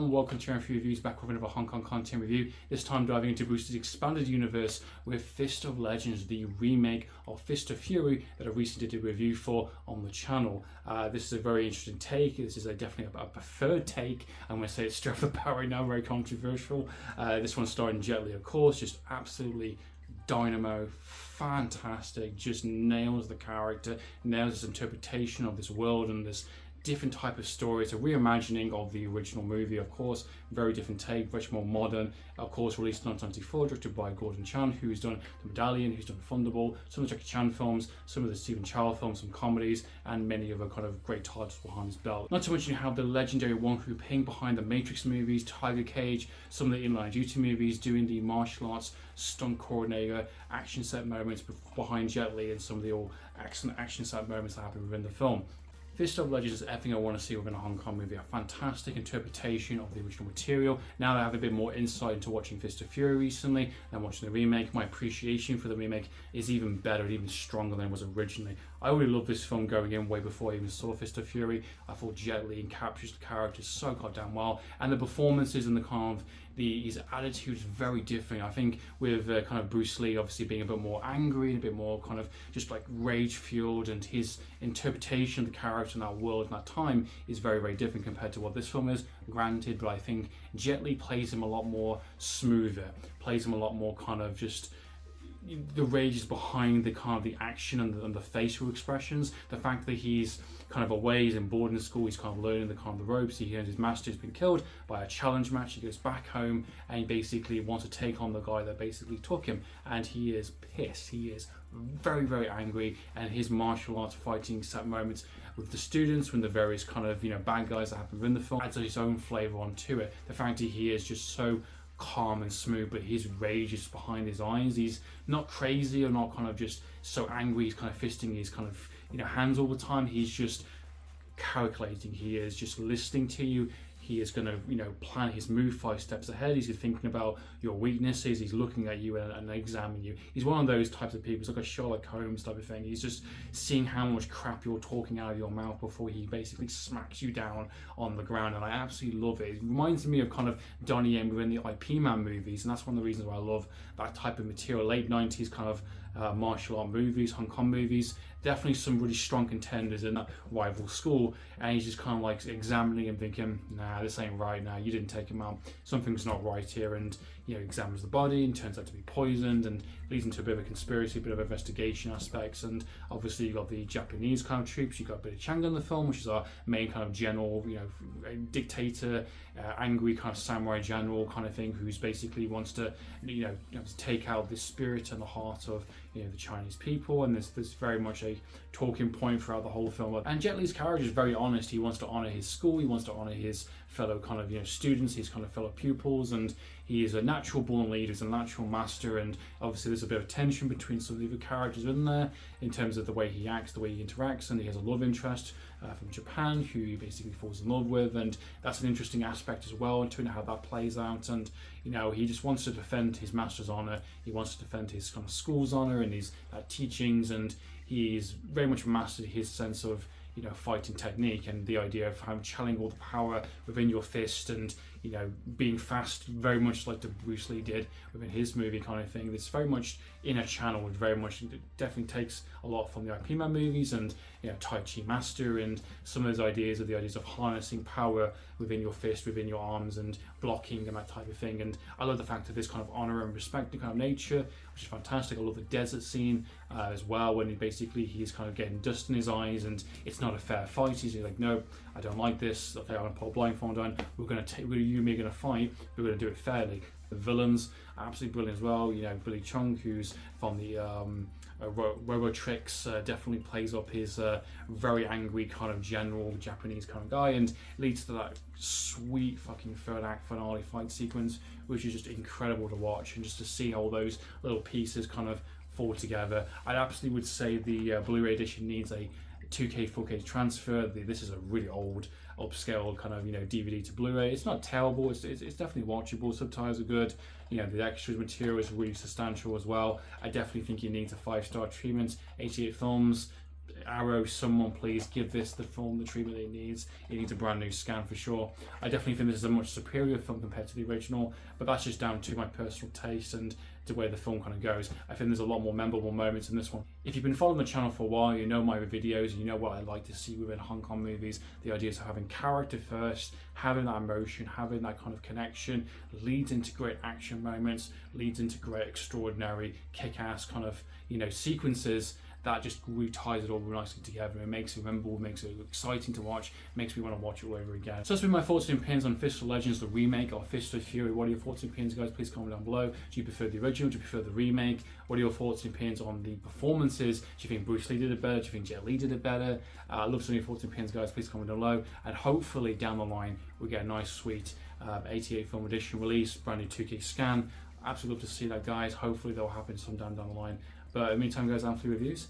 and welcome to Choreography Reviews, back with another Hong Kong content review, this time diving into Bruce's expanded universe with Fist of Legends, the remake of Fist of Fury that I recently did a review for on the channel. This is a very interesting take. This is definitely a preferred take. I'm going to say it's straight off the bat right now, very controversial. This one starring Jet Li, of course, just absolutely dynamo, fantastic, just nails the character, nails his interpretation of this world and this different type of story. It's a reimagining of the original movie, of course, very different take, much more modern, of course, released in 1994, directed by Gordon Chan, who's done The Medallion, who's done Thunderball, some of the Jackie Chan films, some of the Stephen Chow films, some comedies, and many other kind of great titles behind his belt. Not to mention you have the legendary Yuen Woo-ping behind the Matrix movies, Tiger Cage, some of the In-Line Duty movies, doing the martial arts, stunt coordinator, action set moments behind Jet Li, and some of the all action set moments that happen within the film. Fist of Legends is everything I want to see within a Hong Kong movie. A fantastic interpretation of the original material. Now that I have a bit more insight into watching Fist of Fury recently and watching the remake, my appreciation for the remake is even better, even stronger than it was originally. I already loved this film going in way before I even saw Fist of Fury. I thought Jet Li captures the characters so goddamn well, and the performances and the kind of his attitude is very different. I think with kind of Bruce Lee obviously being a bit more angry and a bit more kind of just like rage fueled, and his interpretation of the character in that world and that time is very, very different compared to what this film is, granted, but I think Jet Li plays him a lot more smoother, plays him a lot more kind of just the rage is behind the kind of the action and the facial expressions. The fact that he's kind of away, he's in boarding school, he's kind of learning the kind of the ropes. He hears his master's been killed by a challenge match. He goes back home and he basically wants to take on the guy that basically took him, and he is pissed. He is very, very angry, and his martial arts fighting set moments with the students, when the various kind of bad guys that happen within the film, adds his own flavour onto it. The fact that he is just so calm and smooth, but his rage is behind his eyes. He's not crazy or not kind of just so angry he's kind of fisting his kind of hands all the time. He's just calculating. He is just listening to you. He is going to plan his move 5 steps ahead. He's thinking about your weaknesses. He's looking at you and examining you. He's one of those types of people. He's like a Sherlock Holmes type of thing. He's just seeing how much crap you're talking out of your mouth before he basically smacks you down on the ground, and I absolutely love it. It reminds me of kind of Donnie Yen within the IP Man movies, and that's one of the reasons why I love that type of material. Late 90s kind of martial art movies, Hong Kong movies. Definitely some really strong contenders in that rival school, and he's just kind of like examining and thinking, nah, this ain't right. Now you didn't take him out, something's not right here, and examines the body and turns out to be poisoned, and leads into a bit of a conspiracy, a bit of investigation aspects. And obviously you got the Japanese kind of troops. You got a bit of Chang in the film, which is our main kind of general, dictator, angry kind of samurai general kind of thing, who's basically wants to to take out the spirit and the heart of the Chinese people. And there's very much a talking point throughout the whole film. And Jet Li's character is very honest. He wants to honor his school, he wants to honor his fellow kind of students, his kind of fellow pupils, and he is a natural born leader, he's a natural master. And obviously there's a bit of tension between some of the other characters in there in terms of the way he acts, the way he interacts, and he has a love interest from Japan who he basically falls in love with, and that's an interesting aspect as well, and to know how that plays out. And he just wants to defend his master's honor, he wants to defend his kind of school's honor and his teachings, and he's very much mastered his sense of fighting technique and the idea of channeling all the power within your fist, and being fast, very much like the Bruce Lee did within his movie kind of thing. It's very much in a channel, it very much definitely takes a lot from the IP Man movies and Tai Chi Master, and some of those ideas of harnessing power within your fist, within your arms, and blocking and that type of thing. And I love the fact of this kind of honor and respect kind of nature, which is fantastic. I love the desert scene as well, when he's kind of getting dust in his eyes, and it's not a fair fight. He's like, no, I don't like this. Okay, I'm gonna put a blindfold on. You and me are gonna fight. We're gonna do it fairly. The villains are absolutely brilliant as well. Billy Chung, who's from the Robotrix, definitely plays up his very angry kind of general Japanese kind of guy, and leads to that sweet fucking third act finale fight sequence, which is just incredible to watch, and just to see all those little pieces kind of fall together. I absolutely would say the Blu-ray edition needs a 2K 4K transfer. This is a really old upscale kind of DVD to Blu-ray. It's not terrible, it's definitely watchable. Subtitles are good, the extras material is really substantial as well. I definitely think he needs a 5-star treatment. 88 films, Arrow, someone please give this the film, the treatment it needs. It needs a brand new scan for sure. I definitely think this is a much superior film compared to the original, but that's just down to my personal taste and the way the film kind of goes. I think there's a lot more memorable moments in this one. If you've been following the channel for a while, you know my videos, you know what I like to see within Hong Kong movies. The idea of having character first, having that emotion, having that kind of connection, leads into great action moments, leads into great extraordinary kick-ass kind of, you know, sequences that just really ties it all nicely together. It makes it memorable, makes it exciting to watch, makes me want to watch it all over again. So that's been my thoughts and opinions on Fist of Legends, the remake, or Fist of Fury. What are your thoughts and opinions, guys? Please comment down below. Do you prefer the original? Do you prefer the remake? What are your thoughts and opinions on the performances? Do you think Bruce Lee did it better? Do you think Jet Li did it better? I'd love to know your thoughts and opinions, guys. Please comment down below. And hopefully down the line, we get a nice, sweet 88 film edition release, brand new 2K scan. Absolutely love to see that, guys. Hopefully that'll happen sometime down the line. But in the meantime, guys, I'm for reviews.